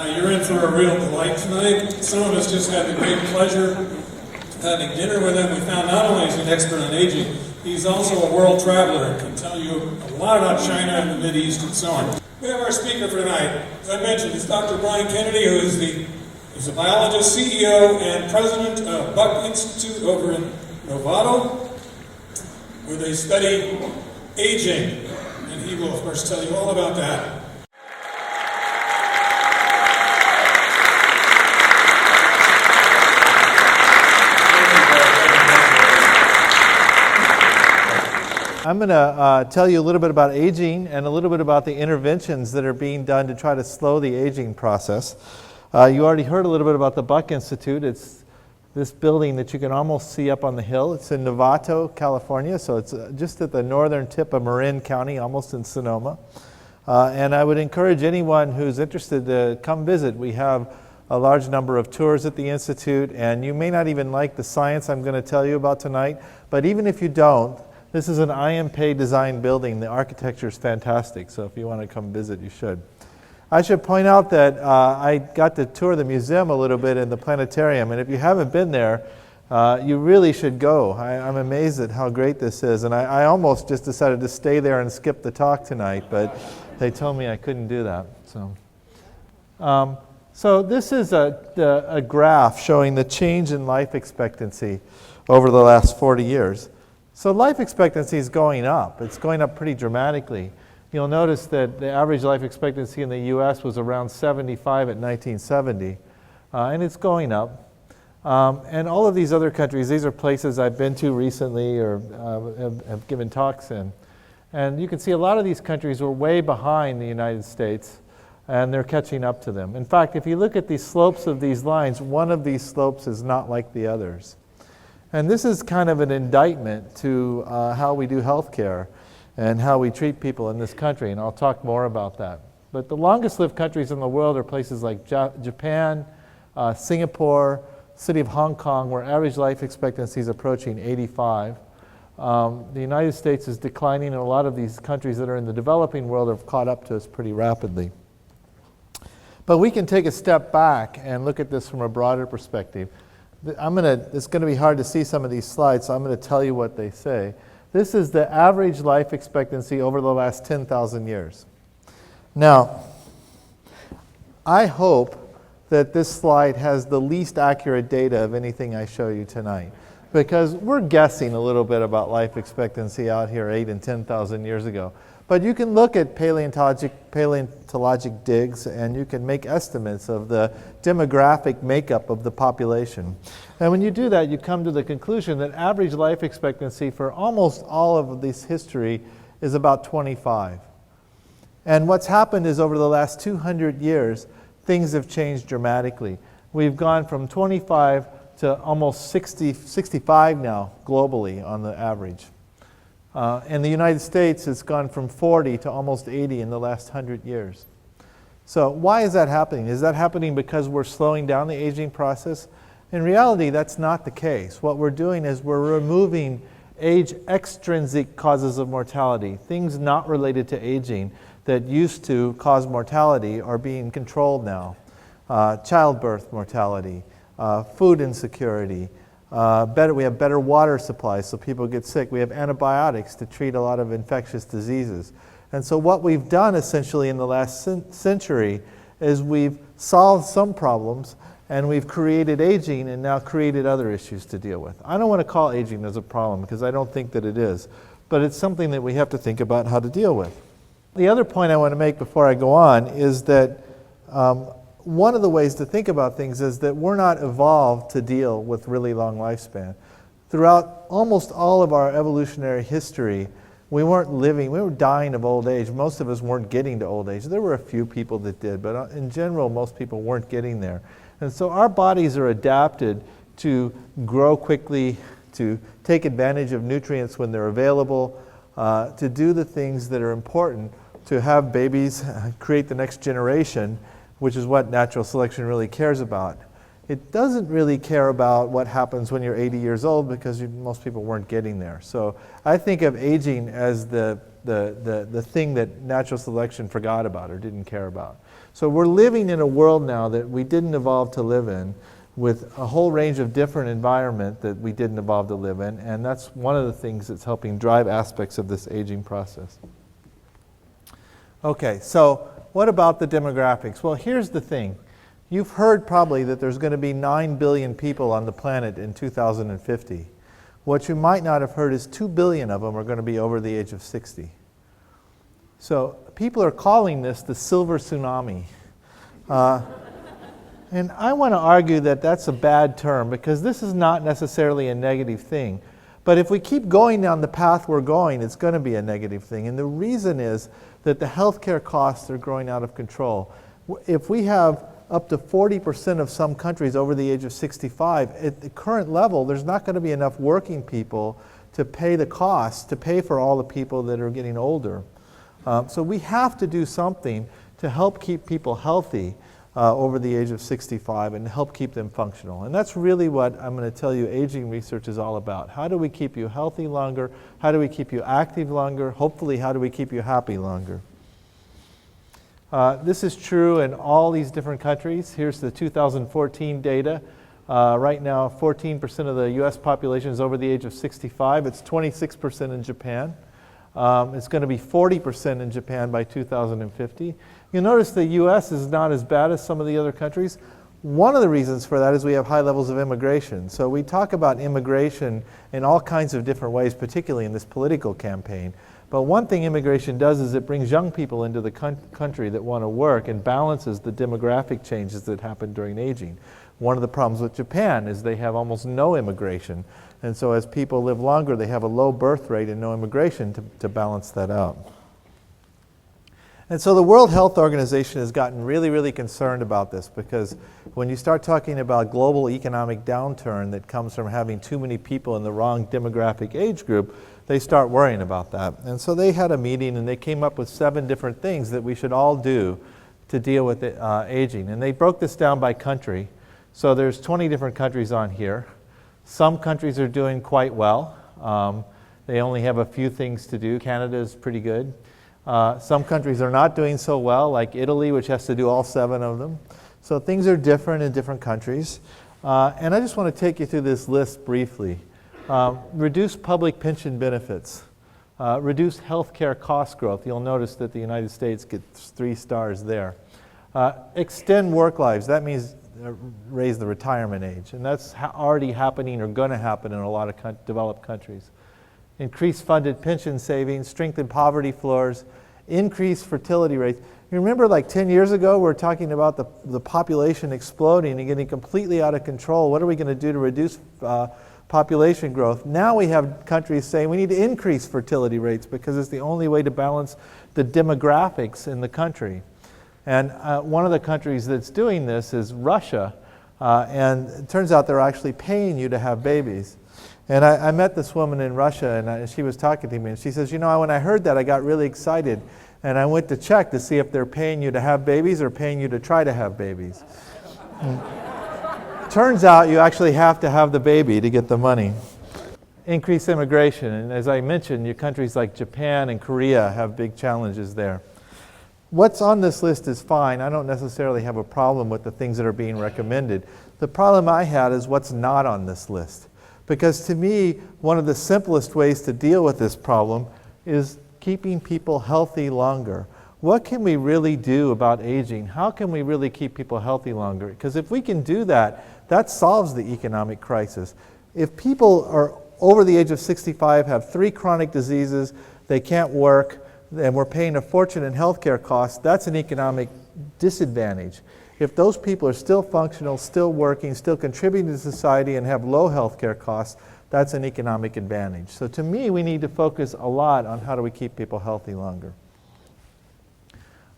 You're in for a real delight tonight. Some of us just had the great pleasure of having dinner with him. We found not only is he an expert on aging, he's also a world traveler and can tell you a lot about China and the Mideast and so on. We have our speaker for tonight. As I mentioned, it's Dr. Brian Kennedy, who is he's a biologist, CEO, and president of Buck Institute over in Novato, where they study aging. And he will, of course, tell you all about that. I'm going to tell you a little bit about aging and a little bit about the interventions that are being done to try to slow the aging process. You already heard a little bit about the Buck Institute. It's this building that you can almost see up on the hill. It's in Novato, California, so it's just at the northern tip of Marin County, almost in Sonoma. And I would encourage anyone who's interested to come visit. We have a large number of tours at the Institute, and you may not even like the science I'm going to tell you about tonight, but even if you don't, this is an IMPE design building. The architecture is fantastic, so if you want to come visit, you should. I should point out that I got to tour the museum a little bit in the planetarium, and if you haven't been there, you really should go. I'm amazed at how great this is, and I almost just decided to stay there and skip the talk tonight, but they told me I couldn't do that. So this is a graph showing the change in life expectancy over the last 40 years. So life expectancy is going up. It's going up pretty dramatically. You'll notice that the average life expectancy in the US was around 75 at 1970, and it's going up. And all of these other countries, these are places I've been to recently or have given talks in. And you can see a lot of these countries were way behind the United States, and they're catching up to them. In fact, if you look at the slopes of these lines, one of these slopes is not like the others. And this is kind of an indictment to how we do healthcare and how we treat people in this country, and I'll talk more about that. But the longest lived countries in the world are places like Japan, Singapore, city of Hong Kong, where average life expectancy is approaching 85. The United States is declining, and a lot of these countries that are in the developing world have caught up to us pretty rapidly. But we can take a step back and look at this from a broader perspective. It's going to be hard to see some of these slides, so I'm going to tell you what they say. This is the average life expectancy over the last 10,000 years. Now, I hope that this slide has the least accurate data of anything I show you tonight, because we're guessing a little bit about life expectancy out here 8,000 and 10,000 years ago. But you can look at paleontologic digs, and you can make estimates of the demographic makeup of the population. And when you do that, you come to the conclusion that average life expectancy for almost all of this history is about 25. And what's happened is over the last 200 years, things have changed dramatically. We've gone from 25 to almost 65 now globally on the average. In the United States, it's gone from 40 to almost 80 in the last 100 years. So why is that happening? Is that happening because we're slowing down the aging process? In reality, that's not the case. What we're doing is we're removing age extrinsic causes of mortality, things not related to aging that used to cause mortality are being controlled now. Childbirth mortality, food insecurity, we have better water supplies so people get sick. We have antibiotics to treat a lot of infectious diseases. And so what we've done essentially in the last century is we've solved some problems, and we've created aging and now created other issues to deal with. I don't want to call aging as a problem because I don't think that it is, but it's something that we have to think about how to deal with. The other point I want to make before I go on is that one of the ways to think about things is that we're not evolved to deal with really long lifespan. Throughout almost all of our evolutionary history, we were dying of old age. Most of us weren't getting to old age. There were a few people that did, but in general, most people weren't getting there. And so our bodies are adapted to grow quickly, to take advantage of nutrients when they're available, to do the things that are important, to have babies, create the next generation, which is what natural selection really cares about. It doesn't really care about what happens when you're 80 years old because most people weren't getting there. So I think of aging as the thing that natural selection forgot about or didn't care about. So we're living in a world now that we didn't evolve to live in, with a whole range of different environment that we didn't evolve to live in, and that's one of the things that's helping drive aspects of this aging process. Okay, so what about the demographics? Well, here's the thing. You've heard probably that there's going to be 9 billion people on the planet in 2050. What you might not have heard is 2 billion of them are going to be over the age of 60. So people are calling this the silver tsunami. And I want to argue that that's a bad term, because this is not necessarily a negative thing. But if we keep going down the path we're going, it's going to be a negative thing. And the reason is that the healthcare costs are growing out of control. If we have up to 40% of some countries over the age of 65, at the current level, there's not going to be enough working people to pay the costs, to pay for all the people that are getting older. So we have to do something to help keep people healthy over the age of 65 and help keep them functional. And that's really what I'm going to tell you aging research is all about. How do we keep you healthy longer? How do we keep you active longer? Hopefully, how do we keep you happy longer? This is true in all these different countries. Here's the 2014 data. Right now, 14% of the US population is over the age of 65. It's 26% in Japan. It's going to be 40% in Japan by 2050. You'll notice the US is not as bad as some of the other countries. One of the reasons for that is we have high levels of immigration. So we talk about immigration in all kinds of different ways, particularly in this political campaign. But one thing immigration does is it brings young people into the country that want to work and balances the demographic changes that happen during aging. One of the problems with Japan is they have almost no immigration. And so as people live longer, they have a low birth rate and no immigration to balance that out. And so the World Health Organization has gotten really, really concerned about this, because when you start talking about global economic downturn that comes from having too many people in the wrong demographic age group, they start worrying about that. And so they had a meeting and they came up with 7 different things that we should all do to deal with aging. And they broke this down by country. So there's 20 different countries on here. Some countries are doing quite well. They only have a few things to do. Canada is pretty good. Some countries are not doing so well, like Italy, which has to do all 7 of them. So things are different in different countries. And I just want to take you through this list briefly. Reduce public pension benefits. Reduce healthcare cost growth. You'll notice that the United States gets 3 stars there. Extend work lives. That means raise the retirement age. And that's already happening or going to happen in a lot of developed countries. Increase funded pension savings, strengthen poverty floors, increase fertility rates. You remember like 10 years ago, we were talking about the population exploding and getting completely out of control. What are we going to do to reduce population growth? Now we have countries saying we need to increase fertility rates because it's the only way to balance the demographics in the country. And one of the countries that's doing this is Russia. And it turns out they're actually paying you to have babies. And I met this woman in Russia, and she was talking to me, and she says, you know, when I heard that, I got really excited. And I went to check to see if they're paying you to have babies or paying you to try to have babies. Turns out you actually have to have the baby to get the money. Increase immigration. And as I mentioned, your countries like Japan and Korea have big challenges there. What's on this list is fine. I don't necessarily have a problem with the things that are being recommended. The problem I had is what's not on this list. Because to me, one of the simplest ways to deal with this problem is keeping people healthy longer. What can we really do about aging? How can we really keep people healthy longer? Because if we can do that, that solves the economic crisis. If people are over the age of 65, have 3 chronic diseases, they can't work, and we're paying a fortune in healthcare costs, that's an economic disadvantage. If those people are still functional, still working, still contributing to society and have low healthcare costs, that's an economic advantage. So to me, we need to focus a lot on how do we keep people healthy longer.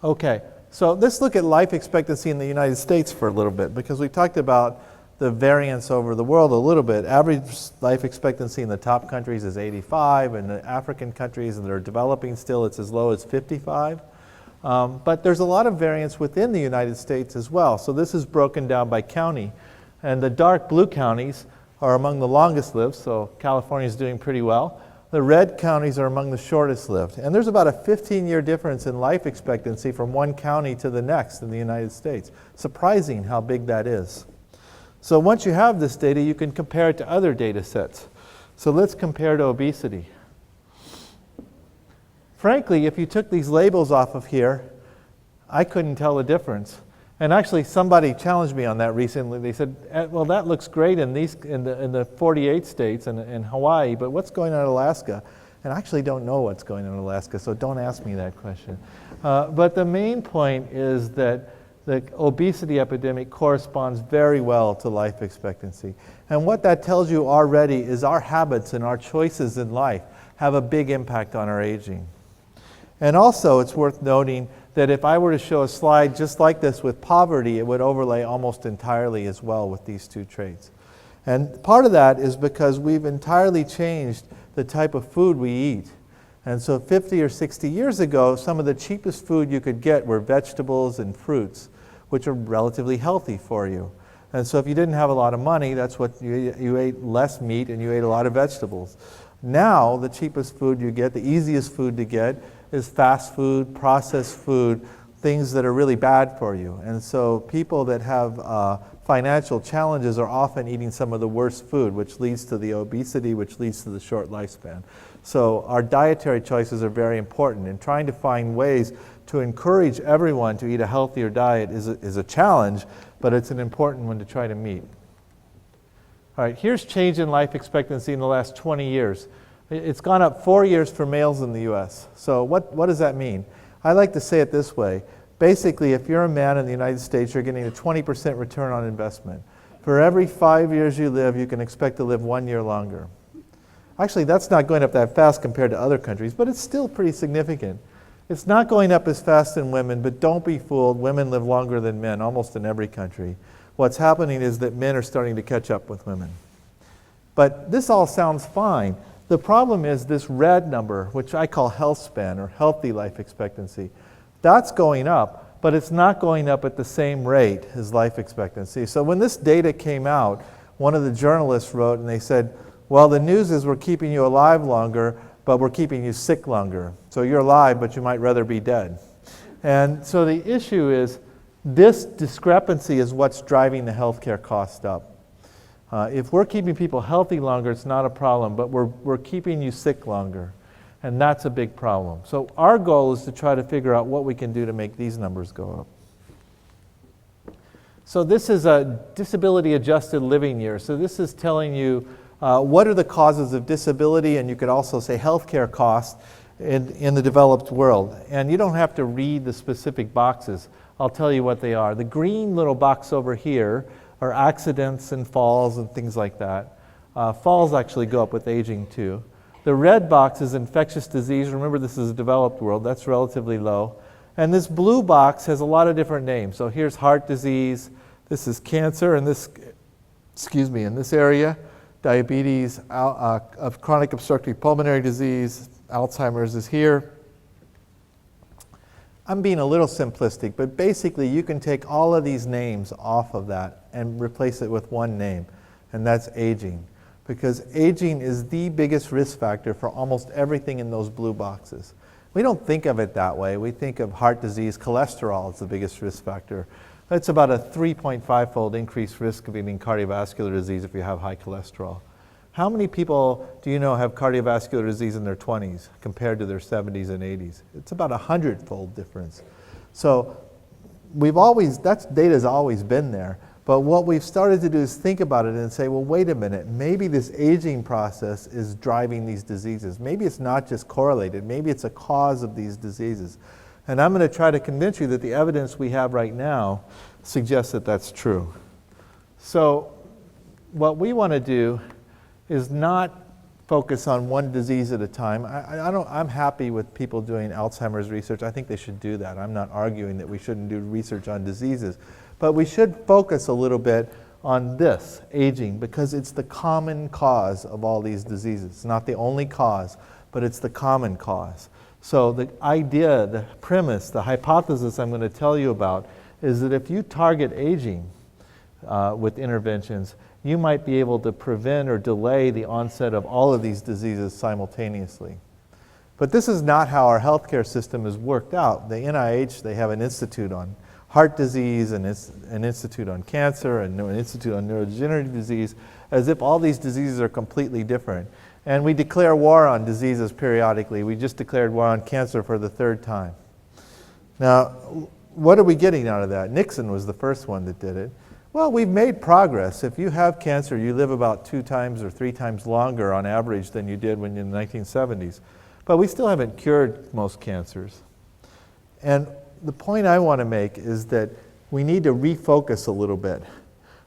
Okay, so let's look at life expectancy in the United States for a little bit, because we talked about the variance over the world a little bit. Average life expectancy in the top countries is 85, and the African countries that are developing still, it's as low as 55. But there's a lot of variance within the United States as well. So this is broken down by county. And the dark blue counties are among the longest lived, so California is doing pretty well. the red counties are among the shortest lived. And there's about a 15-year difference in life expectancy from one county to the next in the United States. Surprising how big that is. So once you have this data, you can compare it to other data sets. So let's compare to obesity. Frankly, if you took these labels off of here, I couldn't tell the difference. And actually, somebody challenged me on that recently. They said, well, that looks great in the 48 states and Hawaii, but what's going on in Alaska? And I actually don't know what's going on in Alaska, so don't ask me that question. But the main point is that the obesity epidemic corresponds very well to life expectancy. And what that tells you already is our habits and our choices in life have a big impact on our aging. And also, it's worth noting that if I were to show a slide just like this with poverty, it would overlay almost entirely as well with these two traits. And part of that is because we've entirely changed the type of food we eat. And so 50 or 60 years ago, some of the cheapest food you could get were vegetables and fruits, which are relatively healthy for you. And so if you didn't have a lot of money, that's what you ate less meat and you ate a lot of vegetables. Now, the cheapest food you get, the easiest food to get, is fast food, processed food, things that are really bad for you. And so people that have financial challenges are often eating some of the worst food, which leads to the obesity, which leads to the short lifespan. So our dietary choices are very important, and trying to find ways to encourage everyone to eat a healthier diet is a challenge, but it's an important one to try to meet. All right, here's change in life expectancy in the last 20 years. It's gone up 4 years for males in the US. So what does that mean? I like to say it this way. Basically, if you're a man in the United States, you're getting a 20% return on investment. For every 5 years you live, you can expect to live 1 year longer. Actually, that's not going up that fast compared to other countries, but it's still pretty significant. It's not going up as fast in women, but don't be fooled. Women live longer than men, almost in every country. What's happening is that men are starting to catch up with women. But this all sounds fine. The problem is this red number, which I call health span or healthy life expectancy. That's going up, but it's not going up at the same rate as life expectancy. So when this data came out, one of the journalists wrote and they said, well, the news is we're keeping you alive longer, but we're keeping you sick longer. So you're alive, but you might rather be dead. And so the issue is this discrepancy is what's driving the healthcare cost up. If we're keeping people healthy longer, it's not a problem, but we're keeping you sick longer. And that's a big problem. So our goal is to try to figure out what we can do to make these numbers go up. So this is a disability adjusted living year. So this is telling you what are the causes of disability, and you could also say healthcare costs in the developed world. And you don't have to read the specific boxes. I'll tell you what they are. The green little box over here are accidents and falls and things like that. Falls actually go up with aging too. The red box is infectious disease. Remember, this is a developed world. That's relatively low. And this blue box has a lot of different names. So here's heart disease. This is cancer. And this, in this area, diabetes, of chronic obstructive pulmonary disease, Alzheimer's is here. I'm being a little simplistic, but basically you can take all of these names off of that and replace it with one name, and that's aging. Because aging is the biggest risk factor for almost everything in those blue boxes. We don't think of it that way. We think of heart disease, cholesterol as the biggest risk factor. It's about a 3.5-fold increased risk of getting cardiovascular disease if you have high cholesterol. How many people do you know have cardiovascular disease in their 20s compared to their 70s and 80s? It's about a 100-fold difference. So that data's always been there. But what we've started to do is think about it and say, well, wait a minute, maybe this aging process is driving these diseases. Maybe it's not just correlated. Maybe it's a cause of these diseases. And I'm going to try to convince you that the evidence we have right now suggests that that's true. So what we want to do is not focus on one disease at a time. I'm happy with people doing Alzheimer's research. I think they should do that. I'm not arguing that we shouldn't do research on diseases. But we should focus a little bit on this, aging, because it's the common cause of all these diseases. It's not the only cause, but it's the common cause. So the idea, the premise, the hypothesis I'm going to tell you about is that if you target aging with interventions, you might be able to prevent or delay the onset of all of these diseases simultaneously. But this is not how our healthcare system is worked out. The NIH, they have an institute on heart disease, and an institute on cancer, and an institute on neurodegenerative disease, as if all these diseases are completely different. And we declare war on diseases periodically. We just declared war on cancer for the 3rd time. Now, what are we getting out of that? Nixon was the first one that did it. Well, we've made progress. If you have cancer, you live about 2 times or 3 times longer on average than you did when in the 1970s. But we still haven't cured most cancers. And the point I want to make is that we need to refocus a little bit.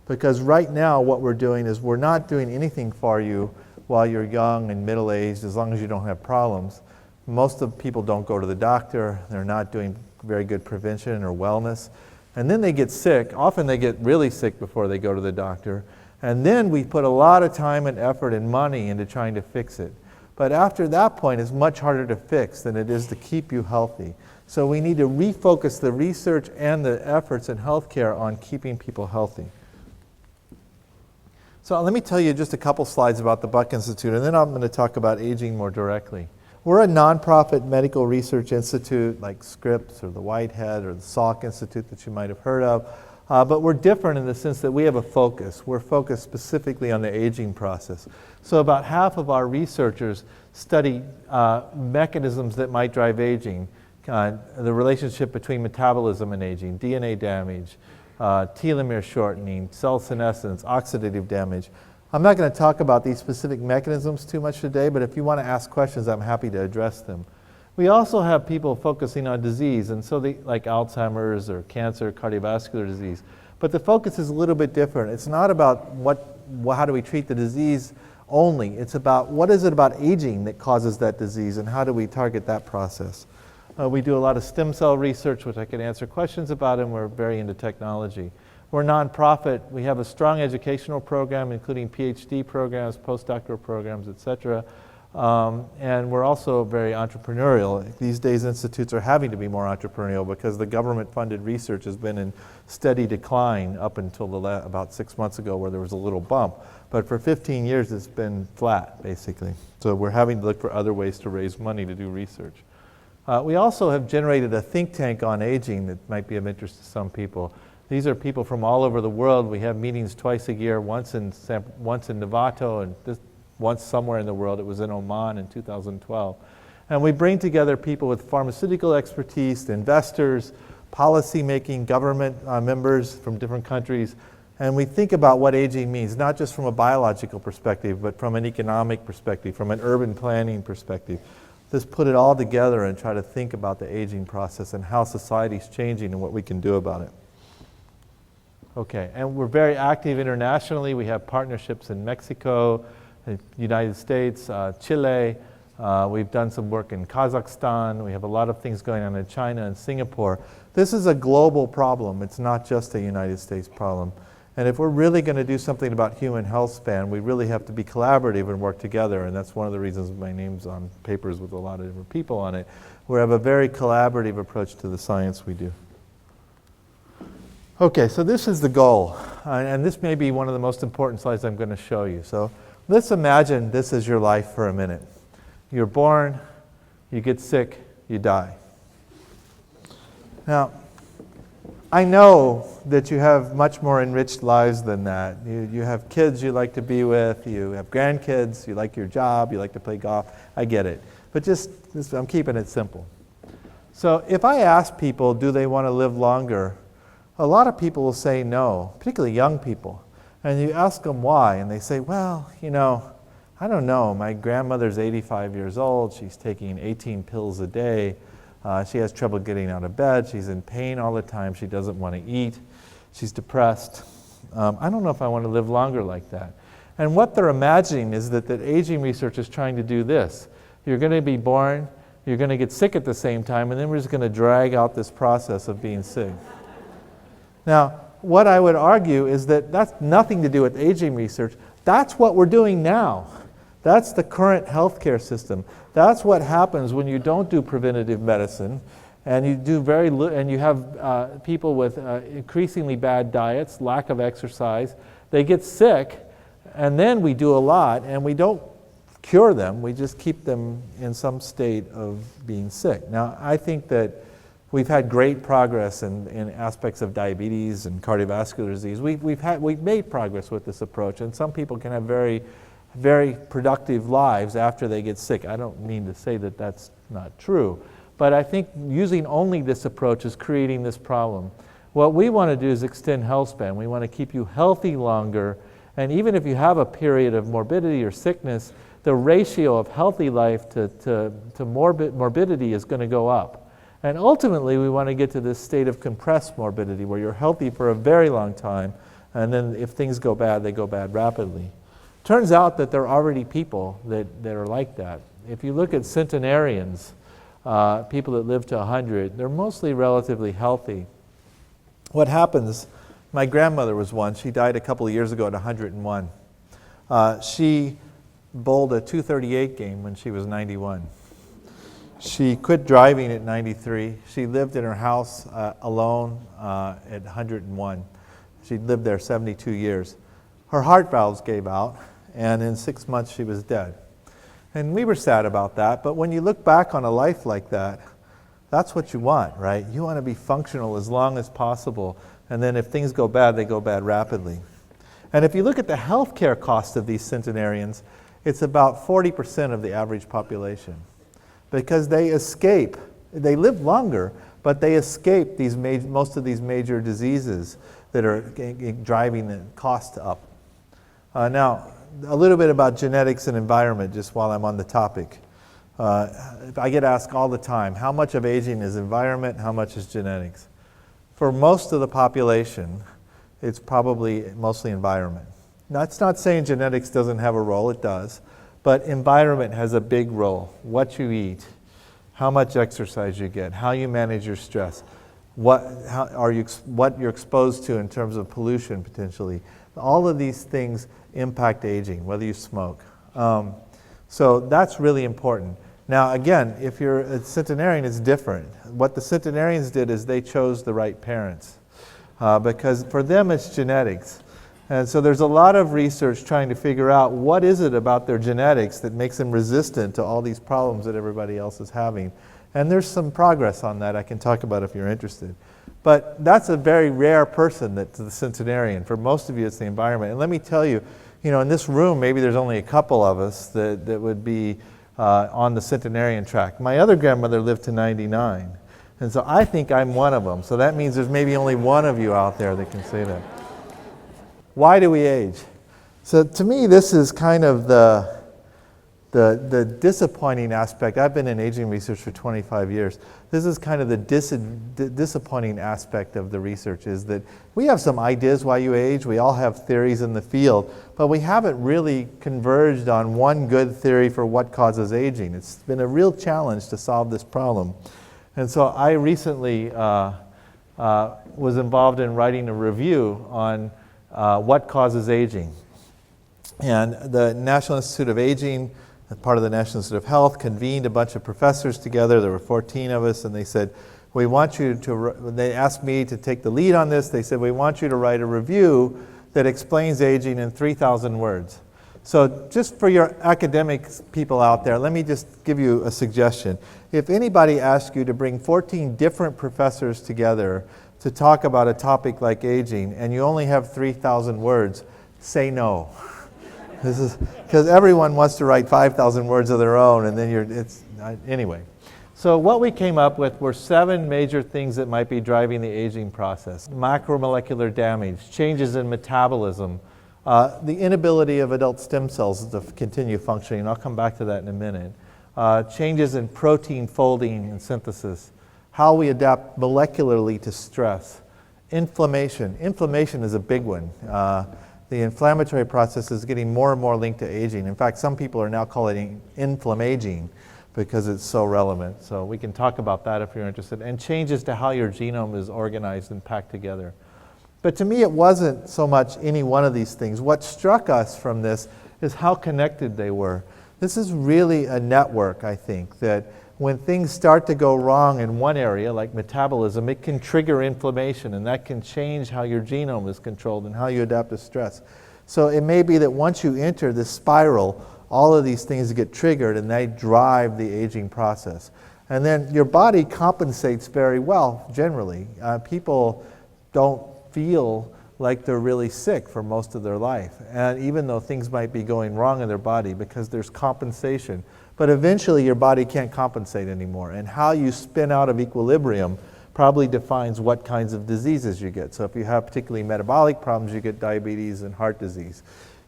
Because right now what we're doing is we're not doing anything for you while you're young and middle-aged, as long as you don't have problems. Most of people don't go to the doctor. They're not doing very good prevention or wellness. And then they get sick. Often they get really sick before they go to the doctor. And then we put a lot of time and effort and money into trying to fix it. But after that point, it's much harder to fix than it is to keep you healthy. So we need to refocus the research and the efforts in healthcare on keeping people healthy. So let me tell you just a couple slides about the Buck Institute, and then I'm going to talk about aging more directly. We're a nonprofit medical research institute like Scripps or the Whitehead or the Salk Institute that you might have heard of. But we're different in the sense that we have a focus. We're focused specifically on the aging process. So about half of our researchers study mechanisms that might drive aging, the relationship between metabolism and aging, DNA damage, telomere shortening, cell senescence, oxidative damage. I'm not going to talk about these specific mechanisms too much today, but if you want to ask questions, I'm happy to address them. We also have people focusing on disease, and so like Alzheimer's or cancer, cardiovascular disease. But the focus is a little bit different. It's not about how do we treat the disease only. It's about what is it about aging that causes that disease, and how do we target that process. We do a lot of stem cell research, which I can answer questions about, and we're very into technology. We're a nonprofit. We have a strong educational program, including PhD programs, postdoctoral programs, et cetera. And we're also very entrepreneurial. These days, institutes are having to be more entrepreneurial because the government-funded research has been in steady decline up until about 6 months ago, where there was a little bump. But for 15 years, it's been flat, basically. So we're having to look for other ways to raise money to do research. We also have generated a think tank on aging that might be of interest to some people. These are people from all over the world. We have meetings twice a year, once in Novato and once somewhere in the world. It was in Oman in 2012. And we bring together people with pharmaceutical expertise, investors, policy-making, government members from different countries, and we think about what aging means, not just from a biological perspective, but from an economic perspective, from an urban planning perspective. Just put it all together and try to think about the aging process and how society's changing and what we can do about it. Okay, and we're very active internationally. We have partnerships in Mexico, the United States, Chile. We've done some work in Kazakhstan. We have a lot of things going on in China and Singapore. This is a global problem. It's not just a United States problem. And if we're really going to do something about human health span, we really have to be collaborative and work together. And that's one of the reasons my name's on papers with a lot of different people on it. We have a very collaborative approach to the science we do. Okay, so this is the goal. And this may be one of the most important slides I'm going to show you. So let's imagine this is your life for a minute. You're born, you get sick, you die. Now, I know that you have much more enriched lives than that. You have kids you like to be with, you have grandkids, you like your job, you like to play golf. I get it. But I'm keeping it simple. So if I ask people, do they want to live longer? A lot of people will say no, particularly young people. And you ask them why, and they say, well, I don't know. My grandmother's 85 years old. She's taking 18 pills a day. She has trouble getting out of bed. She's in pain all the time. She doesn't want to eat. She's depressed. I don't know if I want to live longer like that. And what they're imagining is that aging research is trying to do this. You're going to be born, you're going to get sick at the same time, and then we're just going to drag out this process of being sick. Now, what I would argue is that that's nothing to do with aging research. That's what we're doing now. That's the current healthcare system. That's what happens when you don't do preventative medicine, and you do and you have people with increasingly bad diets, lack of exercise. They get sick, And then we do a lot, and we don't cure them, we just keep them in some state of being sick. Now, I think that we've had great progress in aspects of diabetes and cardiovascular disease. We've made progress with this approach, and some people can have very, very productive lives after they get sick. I don't mean to say that that's not true, but I think using only this approach is creating this problem. What we want to do is extend health span. We want to keep you healthy longer, and even if you have a period of morbidity or sickness, the ratio of healthy life to morbidity is going to go up. And ultimately, we want to get to this state of compressed morbidity where you're healthy for a very long time, and then if things go bad, they go bad rapidly. Turns out that there are already people that are like that. If you look at centenarians, people that live to 100, they're mostly relatively healthy. What happens, my grandmother was one, she died a couple of years ago at 101. She bowled a .238 game when she was 91. She quit driving at 93. She lived in her house alone at 101. She lived there 72 years. Her heart valves gave out, and in 6 months she was dead. And we were sad about that, but when you look back on a life like that, that's what you want, right? You want to be functional as long as possible, and then if things go bad, they go bad rapidly. And if you look at the healthcare cost of these centenarians, it's about 40% of the average population, because they live longer, but they escape most of these major diseases that are driving the cost up. Now, a little bit about genetics and environment, just while I'm on the topic. I get asked all the time, how much of aging is environment, how much is genetics? For most of the population, it's probably mostly environment. Now, that's not saying genetics doesn't have a role, it does, but environment has a big role. What you eat, how much exercise you get, how you manage your stress, what you're exposed to in terms of pollution potentially. All of these things impact aging, whether you smoke. So that's really important. Now again, if you're a centenarian, it's different. What the centenarians did is they chose the right parents, because for them it's genetics. And so there's a lot of research trying to figure out what is it about their genetics that makes them resistant to all these problems that everybody else is having. And there's some progress on that I can talk about if you're interested. But that's a very rare person that's the centenarian. For most of you, it's the environment. And let me tell you, in this room, maybe there's only a couple of us that would be on the centenarian track. My other grandmother lived to 99. And so I think I'm one of them. So that means there's maybe only one of you out there that can say that. Why do we age? So to me, this is kind of the disappointing aspect. I've been in aging research for 25 years. This is kind of the disappointing aspect of the research, is that we have some ideas why you age. We all have theories in the field, but we haven't really converged on one good theory for what causes aging. It's been a real challenge to solve this problem. And so I recently was involved in writing a review on what causes aging. And the National Institute of Aging, part of the National Institute of Health, convened a bunch of professors together. There were 14 of us, and they said, we want you to, they asked me to take the lead on this. They said, we want you to write a review that explains aging in 3,000 words. So just for your academic people out there, let me just give you a suggestion. If anybody asks you to bring 14 different professors together to talk about a topic like aging, and you only have 3,000 words, say no. This is because everyone wants to write 5,000 words of their own, and then anyway. So what we came up with were 7 major things that might be driving the aging process. Macromolecular damage, changes in metabolism, the inability of adult stem cells to continue functioning, and I'll come back to that in a minute. Changes in protein folding and synthesis, how we adapt molecularly to stress. Inflammation. Inflammation is a big one. The inflammatory process is getting more and more linked to aging. In fact, some people are now calling it inflammaging because it's so relevant. So we can talk about that if you're interested. And changes to how your genome is organized and packed together. But to me, it wasn't so much any one of these things. What struck us from this is how connected they were. This is really a network, I think, that when things start to go wrong in one area, like metabolism, it can trigger inflammation, and that can change how your genome is controlled and how you adapt to stress. So it may be that once you enter this spiral, all of these things get triggered and they drive the aging process. And then your body compensates very well, generally. People don't feel like they're really sick for most of their life, and even though things might be going wrong in their body, because there's compensation. But eventually your body can't compensate anymore, and how you spin out of equilibrium probably defines what kinds of diseases you get. So if you have particularly metabolic problems, you get diabetes and heart disease.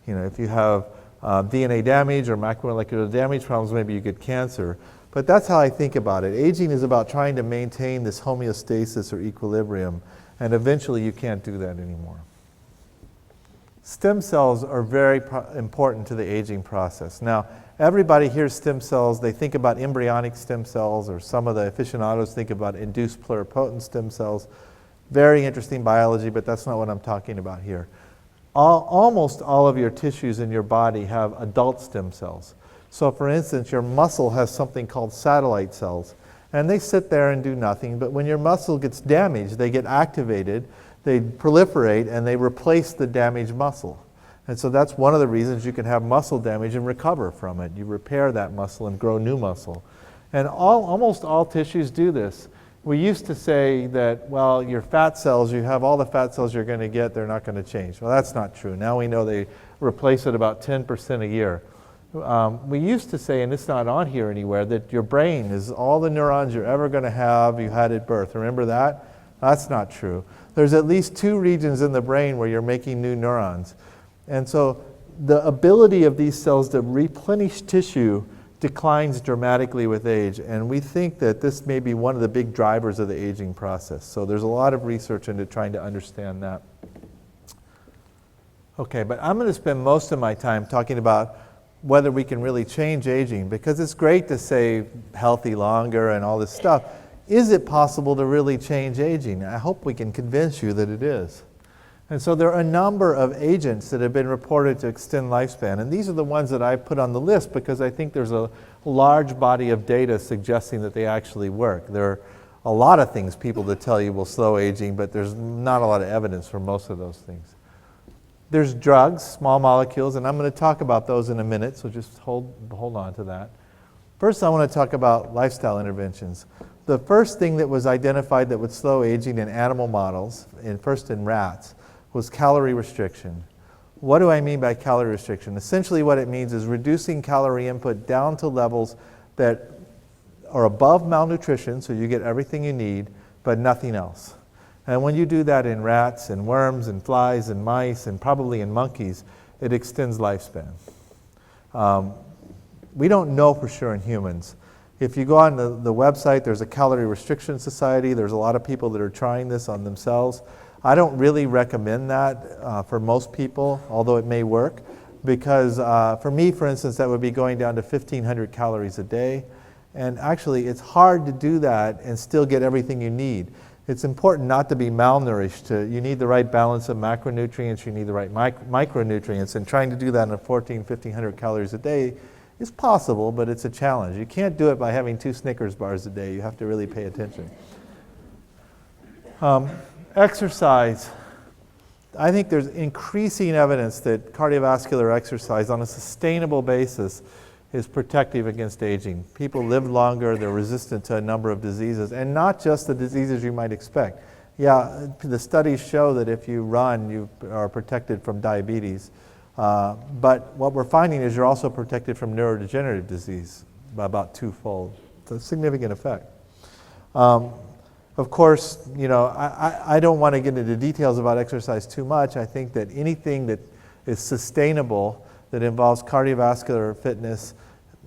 If you have DNA damage or macromolecular damage problems, maybe you get cancer. But that's how I think about it. Aging is about trying to maintain this homeostasis or equilibrium, and eventually you can't do that anymore. Stem cells are very important to the aging process. Now, everybody hears stem cells, they think about embryonic stem cells, or some of the aficionados think about induced pluripotent stem cells. Very interesting biology, but that's not what I'm talking about here. Almost all of your tissues in your body have adult stem cells. So for instance, your muscle has something called satellite cells, and they sit there and do nothing, but when your muscle gets damaged, they get activated, they proliferate, and they replace the damaged muscle. And so that's one of the reasons you can have muscle damage and recover from it. You repair that muscle and grow new muscle. And almost all tissues do this. We used to say that, well, your fat cells, you have all the fat cells you're going to get, they're not going to change. Well, that's not true. Now we know they replace it about 10% a year. We used to say, and it's not on here anywhere, that your brain is all the neurons you're ever going to have you had at birth. Remember that? That's not true. There's at least 2 regions in the brain where you're making new neurons. And so the ability of these cells to replenish tissue declines dramatically with age. And we think that this may be one of the big drivers of the aging process. So there's a lot of research into trying to understand that. Okay, but I'm going to spend most of my time talking about whether we can really change aging, because it's great to say healthy longer and all this stuff. Is it possible to really change aging? I hope we can convince you that it is. And so there are a number of agents that have been reported to extend lifespan, and these are the ones that I put on the list because I think there's a large body of data suggesting that they actually work. There are a lot of things people that tell you will slow aging, but there's not a lot of evidence for most of those things. There's drugs, small molecules, and I'm going to talk about those in a minute, so just hold on to that. First, I want to talk about lifestyle interventions. The first thing that was identified that would slow aging in animal models, first in rats, was calorie restriction. What do I mean by calorie restriction? Essentially what it means is reducing calorie input down to levels that are above malnutrition, so you get everything you need, but nothing else. And when you do that in rats and worms and flies and mice and probably in monkeys, it extends lifespan. We don't know for sure in humans. If you go on the website, there's a Calorie Restriction Society. There's a lot of people that are trying this on themselves. I don't really recommend that for most people, although it may work, because for me, for instance, that would be going down to 1,500 calories a day. And actually, it's hard to do that and still get everything you need. It's important not to be malnourished. You need the right balance of macronutrients, you need the right micronutrients, and trying to do that in 1,500 calories a day is possible, but it's a challenge. You can't do it by having 2 Snickers bars a day. You have to really pay attention. Exercise. I think there's increasing evidence that cardiovascular exercise on a sustainable basis is protective against aging. People live longer, they're resistant to a number of diseases, and not just the diseases you might expect. Yeah, the studies show that if you run, you are protected from diabetes. But what we're finding is you're also protected from neurodegenerative disease by about 2-fold. It's a significant effect. Of course, I don't want to get into details about exercise too much. I think that anything that is sustainable, that involves cardiovascular fitness,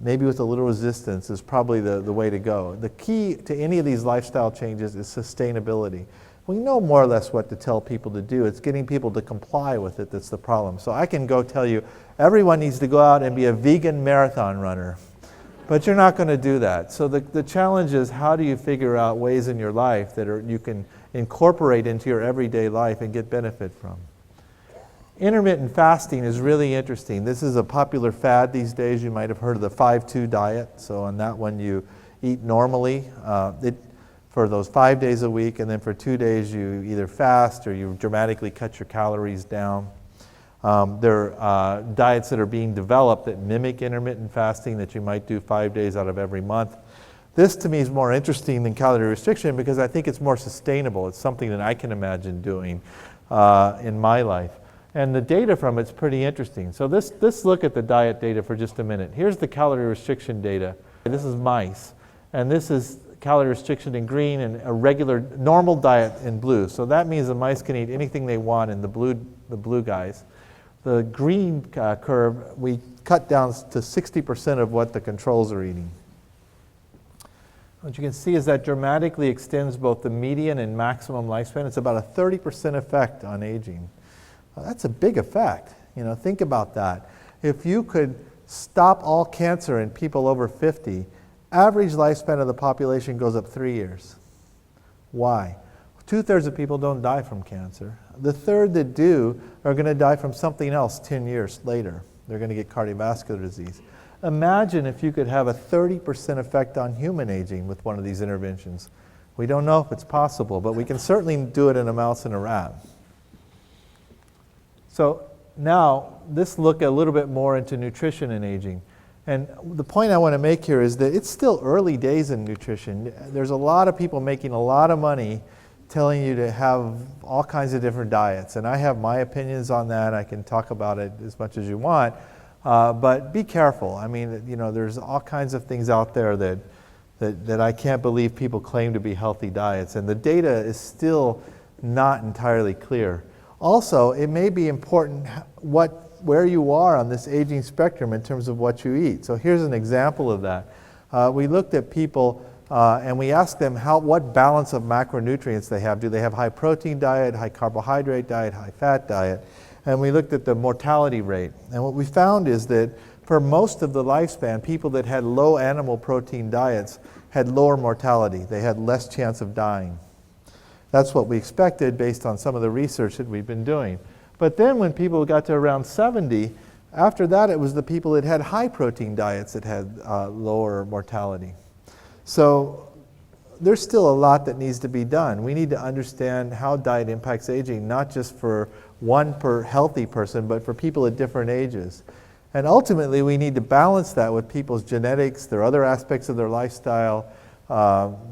maybe with a little resistance, is probably the way to go. The key to any of these lifestyle changes is sustainability. We know more or less what to tell people to do. It's getting people to comply with it that's the problem. So I can go tell you, everyone needs to go out and be a vegan marathon runner. But you're not going to do that. So the challenge is, how do you figure out ways in your life that you can incorporate into your everyday life and get benefit from? Intermittent fasting is really interesting. This is a popular fad these days. You might have heard of the 5-2 diet. So on that one, you eat normally for those 5 days a week, and then for 2 days you either fast or you dramatically cut your calories down. There are diets that are being developed that mimic intermittent fasting that you might do 5 days out of every month. This to me is more interesting than calorie restriction because I think it's more sustainable. It's something that I can imagine doing in my life. And the data from it's pretty interesting. So let's look at the diet data for just a minute. Here's the calorie restriction data. This is mice. And this is calorie restriction in green and a regular normal diet in blue. So that means the mice can eat anything they want in the blue guys. The green curve, we cut down to 60% of what the controls are eating. What you can see is that dramatically extends both the median and maximum lifespan. It's about a 30% effect on aging. Well, that's a big effect. You know, think about that. If you could stop all cancer in people over 50, average lifespan of the population goes up 3 years. Why? 2/3 of people don't die from cancer. The third that do are going to die from something else 10 years later. They're going to get cardiovascular disease. Imagine if you could have a 30% effect on human aging with one of these interventions. We don't know if it's possible, but we can certainly do it in a mouse and a rat. So now let's look a little bit more into nutrition and aging. And the point I want to make here is that it's still early days in nutrition. There's a lot of people making a lot of money telling you to have all kinds of different diets. And I have my opinions on that. I can talk about it as much as you want. But be careful. I mean, you know, there's all kinds of things out there that I can't believe people claim to be healthy diets. And the data is still not entirely clear. Also, it may be important where you are on this aging spectrum in terms of what you eat. So here's an example of that. We looked at people and we asked them what balance of macronutrients they have. Do they have high protein diet, high carbohydrate diet, high fat diet? And we looked at the mortality rate. And what we found is that for most of the lifespan, people that had low animal protein diets had lower mortality. They had less chance of dying. That's what we expected based on some of the research that we've been doing. But then when people got to around 70, after that it was the people that had high protein diets that had lower mortality. So there's still a lot that needs to be done. We need to understand how diet impacts aging, not just for one per healthy person, but for people at different ages. And ultimately, we need to balance that with people's genetics, their other aspects of their lifestyle,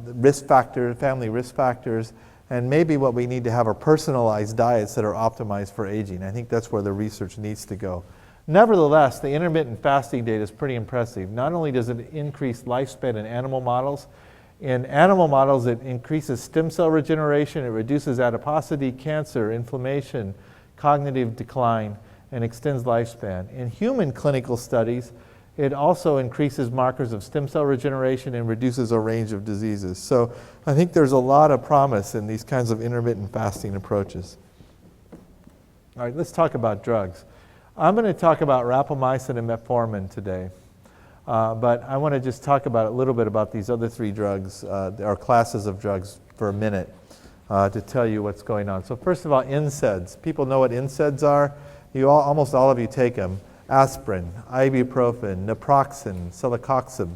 risk factors, family risk factors, and maybe what we need to have are personalized diets that are optimized for aging. I think that's where the research needs to go. Nevertheless, the intermittent fasting data is pretty impressive. Not only does it increase lifespan in animal models, it increases stem cell regeneration, it reduces adiposity, cancer, inflammation, cognitive decline, and extends lifespan. In human clinical studies, it also increases markers of stem cell regeneration and reduces a range of diseases. So I think there's a lot of promise in these kinds of intermittent fasting approaches. All right, let's talk about drugs. I'm going to talk about rapamycin and metformin today. But I want to just talk about a little bit about these other three drugs, or classes of drugs, for a minute to tell you what's going on. So first of all, NSAIDs. People know what NSAIDs are. Almost all of you take them. Aspirin, ibuprofen, naproxen, celecoxib.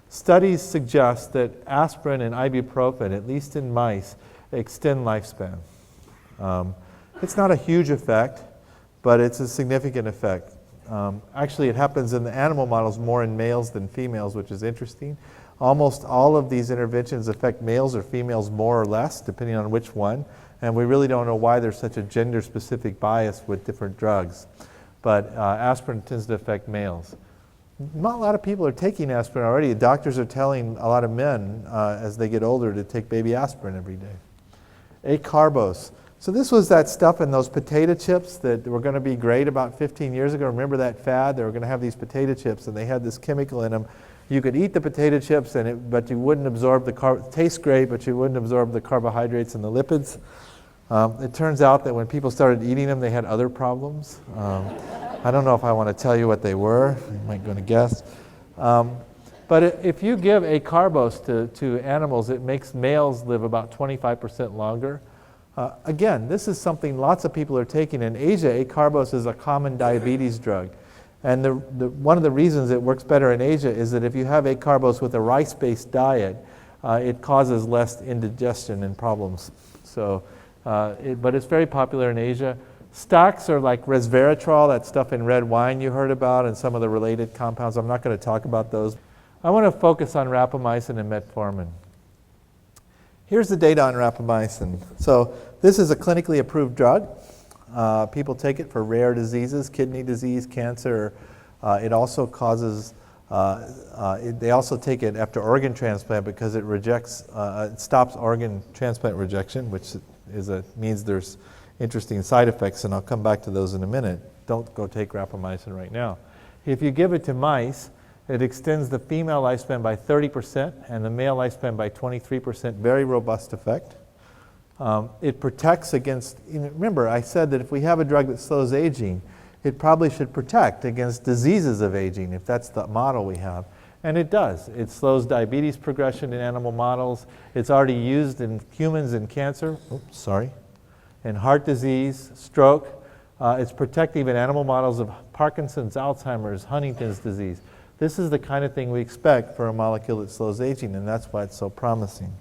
Studies suggest that aspirin and ibuprofen, at least in mice, extend lifespan. It's not a huge effect, but it's a significant effect. Actually, it happens in the animal models more in males than females, which is interesting. Almost all of these interventions affect males or females more or less, depending on which one. And we really don't know why there's such a gender-specific bias with different drugs. But aspirin tends to affect males. Not a lot of people are taking aspirin already. Doctors are telling a lot of men as they get older to take baby aspirin every day. Acarbose. So this was that stuff in those potato chips that were going to be great about 15 years ago. Remember that fad? They were going to have these potato chips, and they had this chemical in them. You could eat the potato chips, but you wouldn't absorb it tastes great, but you wouldn't absorb the carbohydrates and the lipids. It turns out that when people started eating them, they had other problems. I don't know if I want to tell you what they were. You might going to guess. But if you give acarbose to animals, it makes males live about 25% longer. Again, this is something lots of people are taking. In Asia, acarbose is a common diabetes drug. And one of the reasons it works better in Asia is that if you have acarbose with a rice-based diet, it causes less indigestion and problems. So, but it's very popular in Asia. Stacks are like resveratrol, that stuff in red wine you heard about, and some of the related compounds. I'm not going to talk about those. I want to focus on rapamycin and metformin. Here's the data on rapamycin. So this is a clinically approved drug. People take it for rare diseases, kidney disease, cancer. It also causes, they also take it after organ transplant because it rejects, it stops organ transplant rejection, which means there's interesting side effects, and I'll come back to those in a minute. Don't go take rapamycin right now. If you give it to mice, it extends the female lifespan by 30% and the male lifespan by 23%, very robust effect. It protects against, remember I said that if we have a drug that slows aging, it probably should protect against diseases of aging, if that's the model we have. And it does. It slows diabetes progression in animal models. It's already used in humans in cancer, in heart disease, stroke. It's protective in animal models of Parkinson's, Alzheimer's, Huntington's disease. This is the kind of thing we expect for a molecule that slows aging, and that's why it's so promising.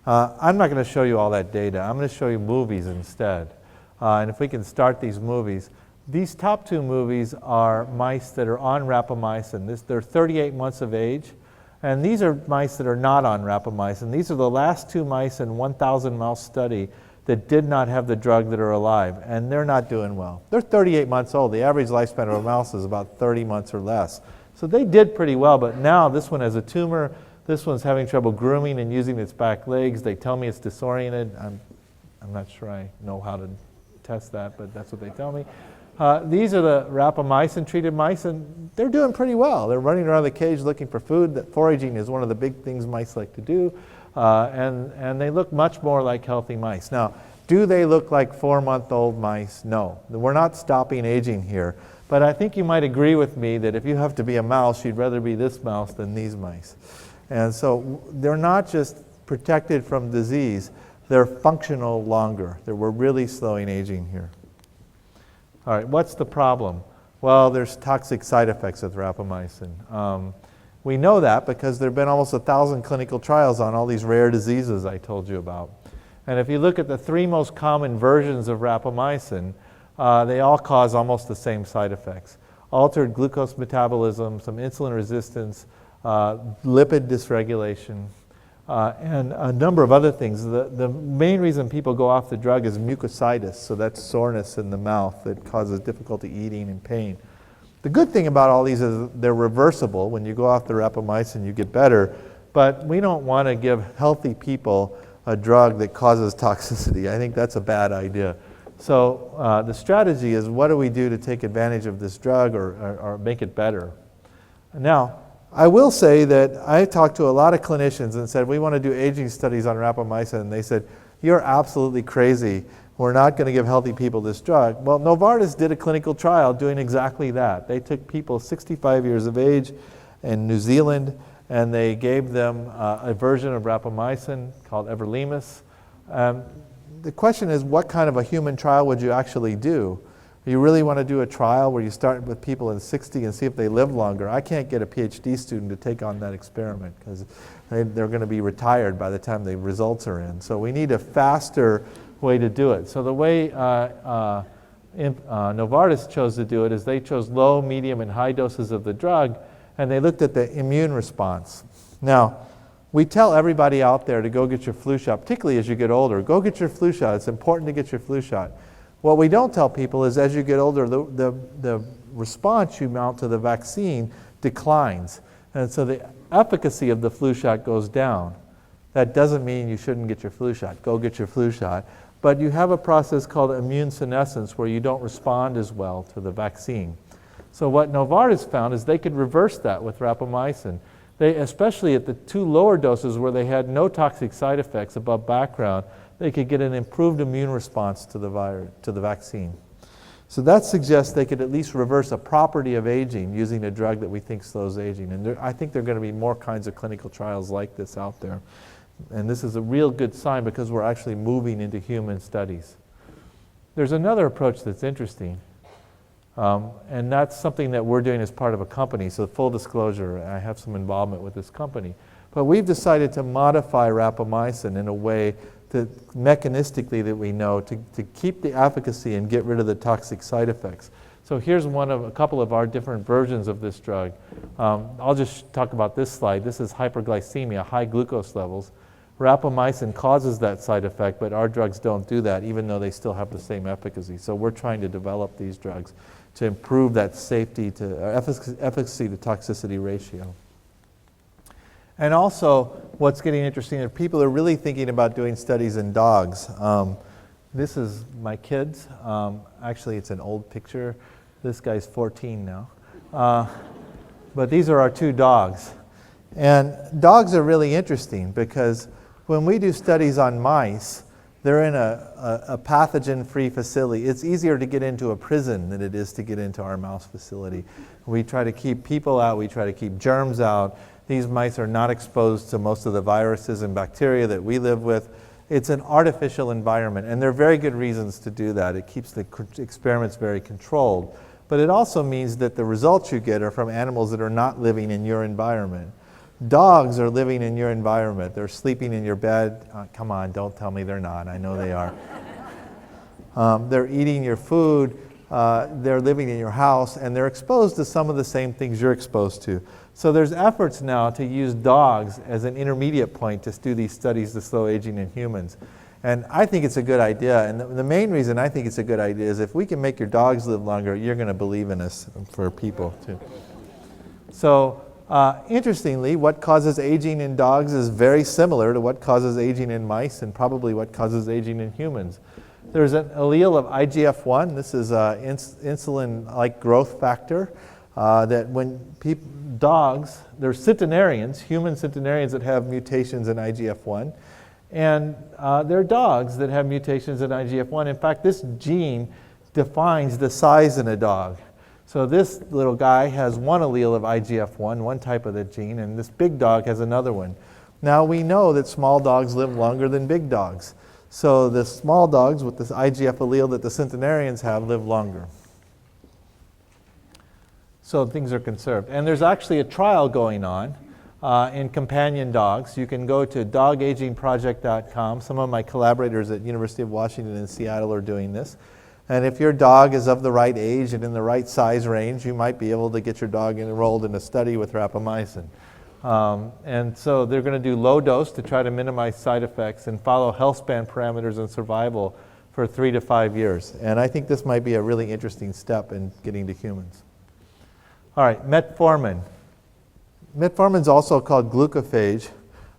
I'm not going to show you all that data. I'm going to show you movies instead. And if we can start these movies. These top two movies are mice that are on rapamycin. They're 38 months of age. And these are mice that are not on rapamycin. These are the last two mice in 1,000 mouse study that did not have the drug that are alive. And they're not doing well. They're 38 months old. The average lifespan of a mouse is about 30 months or less. So they did pretty well, but now this one has a tumor. This one's having trouble grooming and using its back legs. They tell me it's disoriented. I'm not sure I know how to test that, but that's what they tell me. These are the rapamycin-treated mice, and they're doing pretty well. They're running around the cage looking for food. That foraging is one of the big things mice like to do, and they look much more like healthy mice. Now, do they look like 4-month-old mice? No. We're not stopping aging here. But I think you might agree with me that if you have to be a mouse, you'd rather be this mouse than these mice. And so they're not just protected from disease, they're functional longer. We're really slowing aging here. All right, what's the problem? Well, there's toxic side effects with rapamycin. We know that because there have been almost 1,000 clinical trials on all these rare diseases I told you about. And if you look at the 3 most common versions of rapamycin, they all cause almost the same side effects. Altered glucose metabolism, some insulin resistance, lipid dysregulation, and a number of other things. The main reason people go off the drug is mucositis, so that's soreness in the mouth that causes difficulty eating and pain. The good thing about all these is they're reversible. When you go off the rapamycin, you get better, but we don't want to give healthy people a drug that causes toxicity. I think that's a bad idea. So the strategy is, what do we do to take advantage of this drug or make it better? Now, I will say that I talked to a lot of clinicians and said, we want to do aging studies on rapamycin, and they said, you're absolutely crazy. We're not going to give healthy people this drug. Well, Novartis did a clinical trial doing exactly that. They took people 65 years of age in New Zealand, and they gave them a version of rapamycin called everolimus. The question is, what kind of a human trial would you actually do? You really want to do a trial where you start with people in 60 and see if they live longer? I can't get a PhD student to take on that experiment because they're going to be retired by the time the results are in. So we need a faster way to do it. So the way Novartis chose to do it is they chose low, medium, and high doses of the drug, and they looked at the immune response. Now, we tell everybody out there to go get your flu shot, particularly as you get older. Go get your flu shot. It's important to get your flu shot. What we don't tell people is as you get older, the response you mount to the vaccine declines. And so the efficacy of the flu shot goes down. That doesn't mean you shouldn't get your flu shot. Go get your flu shot. But you have a process called immune senescence where you don't respond as well to the vaccine. So what Novartis found is they could reverse that with rapamycin. They, especially at the 2 lower doses where they had no toxic side effects above background, they could get an improved immune response to the vaccine. So that suggests they could at least reverse a property of aging using a drug that we think slows aging. And I think there are going to be more kinds of clinical trials like this out there. And this is a real good sign because we're actually moving into human studies. There's another approach that's interesting. And that's something that we're doing as part of a company. So full disclosure, I have some involvement with this company. But we've decided to modify rapamycin in a way mechanistically that we know to keep the efficacy and get rid of the toxic side effects. So here's a couple of our different versions of this drug. I'll just talk about this slide. This is hyperglycemia, high glucose levels. Rapamycin causes that side effect, but our drugs don't do that, even though they still have the same efficacy. So we're trying to develop these drugs to improve that efficacy to toxicity ratio. And also, what's getting interesting is people are really thinking about doing studies in dogs. This is my kids. Actually, it's an old picture. This guy's 14 now. But these are our two dogs. And dogs are really interesting because when we do studies on mice, they're in a pathogen-free facility. It's easier to get into a prison than it is to get into our mouse facility. We try to keep people out. We try to keep germs out. These mice are not exposed to most of the viruses and bacteria that we live with. It's an artificial environment, and there are very good reasons to do that. It keeps the experiments very controlled. But it also means that the results you get are from animals that are not living in your environment. Dogs are living in your environment. They're sleeping in your bed. Come on, don't tell me they're not. I know they are. They're eating your food. They're living in your house, and they're exposed to some of the same things you're exposed to. So there's efforts now to use dogs as an intermediate point to do these studies to slow aging in humans. And I think it's a good idea. And the main reason I think it's a good idea is if we can make your dogs live longer, you're going to believe in us for people too. So interestingly, what causes aging in dogs is very similar to what causes aging in mice and probably what causes aging in humans. There's an allele of IGF-1. This is insulin-like growth factor that when dogs, they're centenarians, human centenarians that have mutations in IGF-1. And there are dogs that have mutations in IGF-1. In fact, this gene defines the size in a dog. So this little guy has one allele of IGF-1, one type of the gene, and this big dog has another one. Now we know that small dogs live longer than big dogs. So the small dogs with this IGF allele that the centenarians have live longer. So things are conserved. And there's actually a trial going on in companion dogs. You can go to dogagingproject.com. Some of my collaborators at University of Washington in Seattle are doing this. And if your dog is of the right age and in the right size range, you might be able to get your dog enrolled in a study with rapamycin. And so they're going to do low dose to try to minimize side effects and follow health span parameters and survival for 3 to 5 years. And I think this might be a really interesting step in getting to humans. All right, metformin. Metformin is also called glucophage.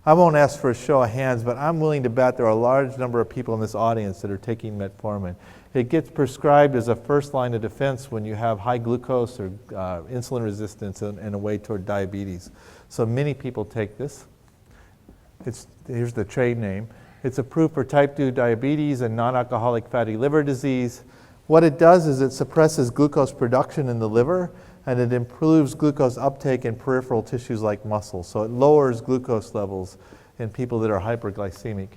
I won't ask for a show of hands, but I'm willing to bet there are a large number of people in this audience that are taking metformin. It gets prescribed as a first line of defense when you have high glucose or insulin resistance and a way toward diabetes. So many people take this. Here's the trade name. It's approved for type 2 diabetes and non-alcoholic fatty liver disease. What it does is it suppresses glucose production in the liver, and it improves glucose uptake in peripheral tissues like muscles. So it lowers glucose levels in people that are hyperglycemic.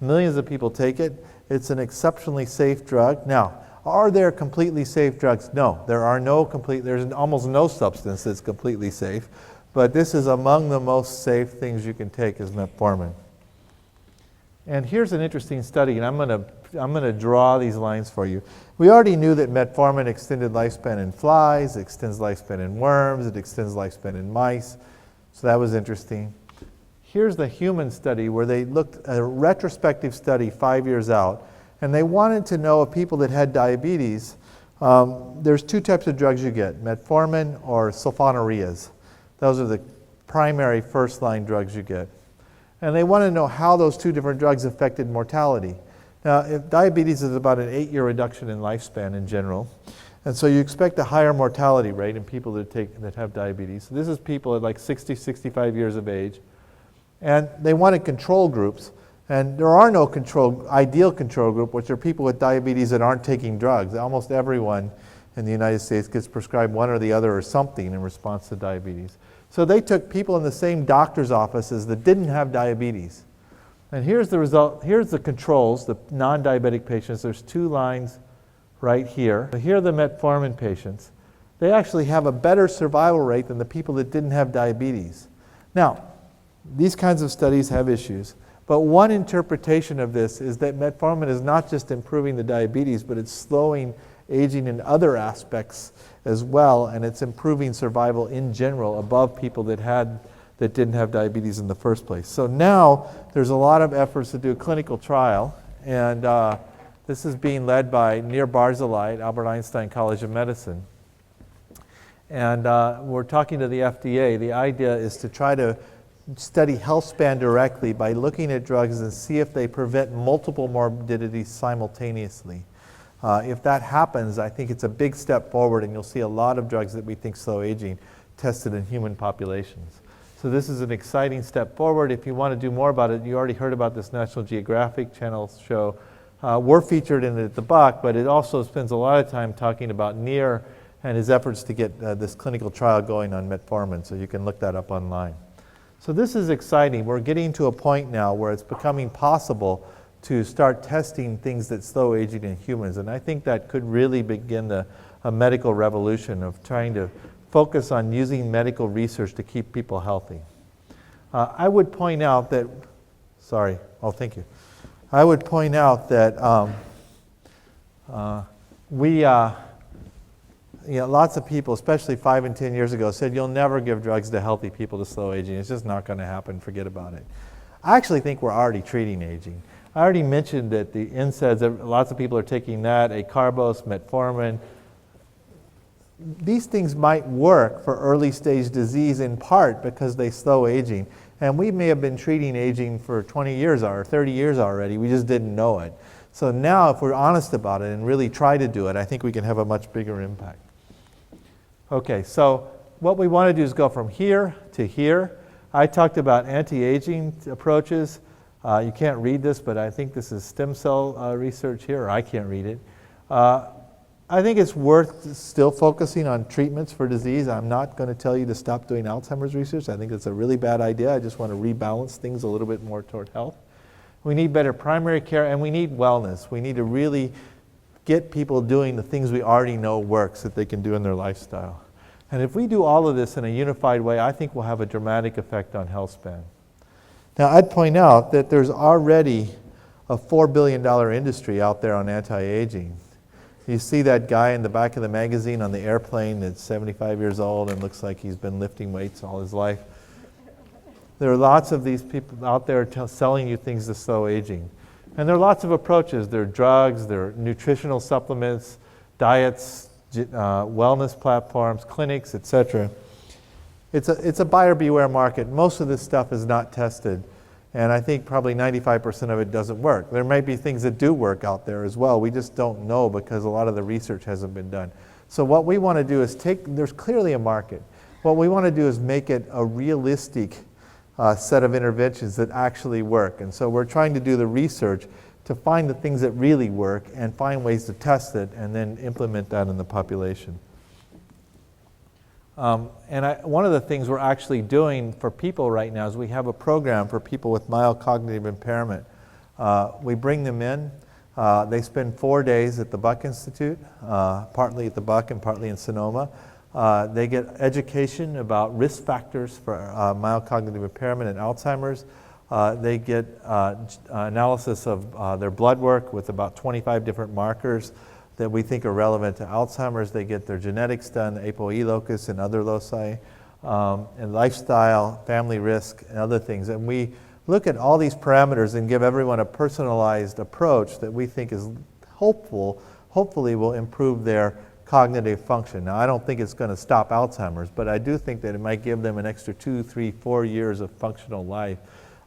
Millions of people take it. It's an exceptionally safe drug. Now, are there completely safe drugs? No, there's almost no substance that's completely safe, but this is among the most safe things you can take is metformin. And here's an interesting study, and I'm going to draw these lines for you. We already knew that metformin extended lifespan in flies, it extends lifespan in worms, it extends lifespan in mice. So that was interesting. Here's the human study where they looked at a retrospective study 5 years out, and they wanted to know of people that had diabetes. There's two types of drugs you get, metformin or sulfonylureas. Those are the primary first-line drugs you get. And they want to know how those two different drugs affected mortality. Now, if diabetes is about an 8-year reduction in lifespan in general, and so you expect a higher mortality rate in people that have diabetes. So this is people at like 60, 65 years of age. And they wanted control groups. And there are no ideal control group, which are people with diabetes that aren't taking drugs. Almost everyone in the United States gets prescribed one or the other or something in response to diabetes. So they took people in the same doctor's offices that didn't have diabetes. And here's the result. Here's the controls, the non-diabetic patients. There's 2 lines right here. So here are the metformin patients. They actually have a better survival rate than the people that didn't have diabetes. Now, these kinds of studies have issues, But one interpretation of this is that metformin is not just improving the diabetes, but it's slowing aging in other aspects as well, and it's improving survival in general above people that didn't have diabetes in the first place. So now there's a lot of efforts to do a clinical trial, and this is being led by Nir Barzilai at Albert Einstein College of Medicine. And we're talking to the FDA. The idea is to try to study healthspan directly by looking at drugs and see if they prevent multiple morbidities simultaneously. If that happens, I think it's a big step forward, and you'll see a lot of drugs that we think slow aging tested in human populations. So this is an exciting step forward. If you want to do more about it, you already heard about this National Geographic Channel show. We're featured in it at the Buck, but it also spends a lot of time talking about Nir and his efforts to get this clinical trial going on metformin, so you can look that up online. So this is exciting. We're getting to a point now where it's becoming possible to start testing things that slow aging in humans, and I think that could really begin a medical revolution of trying to focus on using medical research to keep people healthy. I would point out that, thank you. I would point out that lots of people, especially 5 and 10 years ago, said you'll never give drugs to healthy people to slow aging. It's just not going to happen. Forget about it. I actually think we're already treating aging. I already mentioned that the NSAIDs, lots of people are taking that, acarbose, metformin. These things might work for early stage disease in part because they slow aging. And we may have been treating aging for 20 years or 30 years already. We just didn't know it. So now if we're honest about it and really try to do it, I think we can have a much bigger impact. Okay, so what we want to do is go from here to here. I talked about anti-aging approaches. You can't read this, but I think this is stem cell research here, or I can't read it. I think it's worth still focusing on treatments for disease. I'm not going to tell you to stop doing Alzheimer's research. I think it's a really bad idea. I just want to rebalance things a little bit more toward health. We need better primary care, and we need wellness. We need to really get people doing the things we already know works that they can do in their lifestyle. And if we do all of this in a unified way, I think we'll have a dramatic effect on health span. Now, I'd point out that there's already a $4 billion industry out there on anti-aging. You see that guy in the back of the magazine on the airplane that's 75 years old and looks like he's been lifting weights all his life. There are lots of these people out there selling you things to slow aging. And there are lots of approaches. There are drugs, there are nutritional supplements, diets, wellness platforms, clinics, etc. It's a buyer beware market. Most of this stuff is not tested, and I think probably 95% of it doesn't work. There may be things that do work out there as well. We just don't know because a lot of the research hasn't been done. So what we want to do is there's clearly a market. What we want to do is make it a realistic set of interventions that actually work. And so we're trying to do the research to find the things that really work and find ways to test it and then implement that in the population. One of the things we're actually doing for people right now is we have a program for people with mild cognitive impairment. We bring them in. They spend 4 days at the Buck Institute, partly at the Buck and partly in Sonoma. They get education about risk factors for mild cognitive impairment and Alzheimer's. They get analysis of their blood work with about 25 different markers that we think are relevant to Alzheimer's. They get their genetics done, the ApoE locus and other loci, and lifestyle, family risk, and other things. And we look at all these parameters and give everyone a personalized approach that we think is hopefully will improve their cognitive function. Now, I don't think it's going to stop Alzheimer's, but I do think that it might give them an extra 2, 3, 4 years of functional life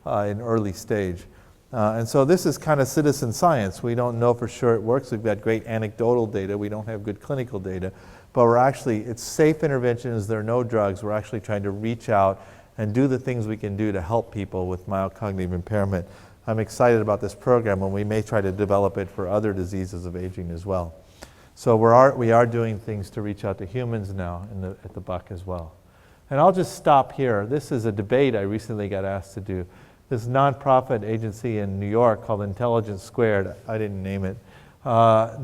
in early stage. And so this is kind of citizen science. We don't know for sure it works. We've got great anecdotal data. We don't have good clinical data. But it's safe interventions. There are no drugs. We're actually trying to reach out and do the things we can do to help people with mild cognitive impairment. I'm excited about this program, and we may try to develop it for other diseases of aging as well. So we are doing things to reach out to humans now at the Buck as well. And I'll just stop here. This is a debate I recently got asked to do. This nonprofit agency in New York called Intelligence Squared, I didn't name it,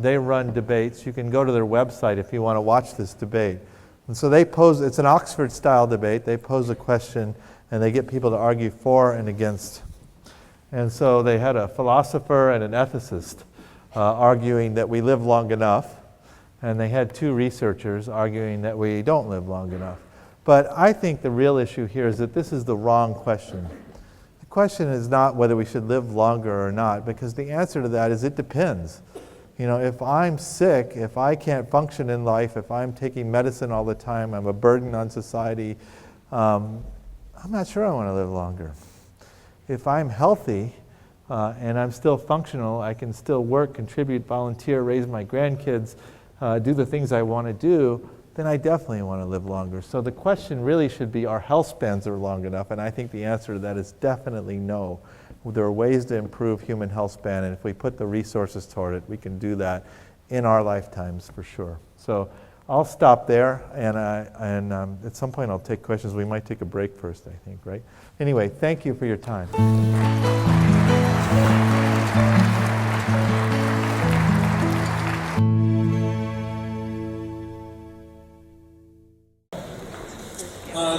they run debates. You can go to their website if you want to watch this debate. And so it's an Oxford-style debate. They pose a question, and they get people to argue for and against. And so they had a philosopher and an ethicist arguing that we live long enough, and they had two researchers arguing that we don't live long enough. But I think the real issue here is that this is the wrong question. The question is not whether we should live longer or not, because the answer to that is it depends. You know, if I'm sick, if I can't function in life, if I'm taking medicine all the time, I'm a burden on society, I'm not sure I want to live longer. If I'm healthy and I'm still functional, I can still work, contribute, volunteer, raise my grandkids, do the things I want to do, then I definitely want to live longer. So the question really should be, our health spans are long enough? And I think the answer to that is definitely no. There are ways to improve human health span, and if we put the resources toward it, we can do that in our lifetimes for sure. So I'll stop there, and at some point I'll take questions. We might take a break first, I think, right? Anyway, thank you for your time.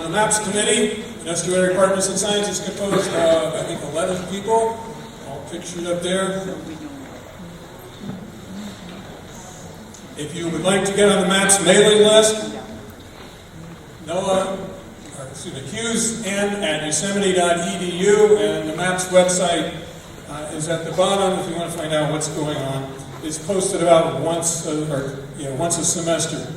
The MAPS committee, the Estuary Partners in Science, is composed of, I think, 11 people, all pictured up there. If you would like to get on the MAPS mailing list, Hughes N at yosemite.edu, and the MAPS website is at the bottom if you want to find out what's going on. It's posted about once a semester.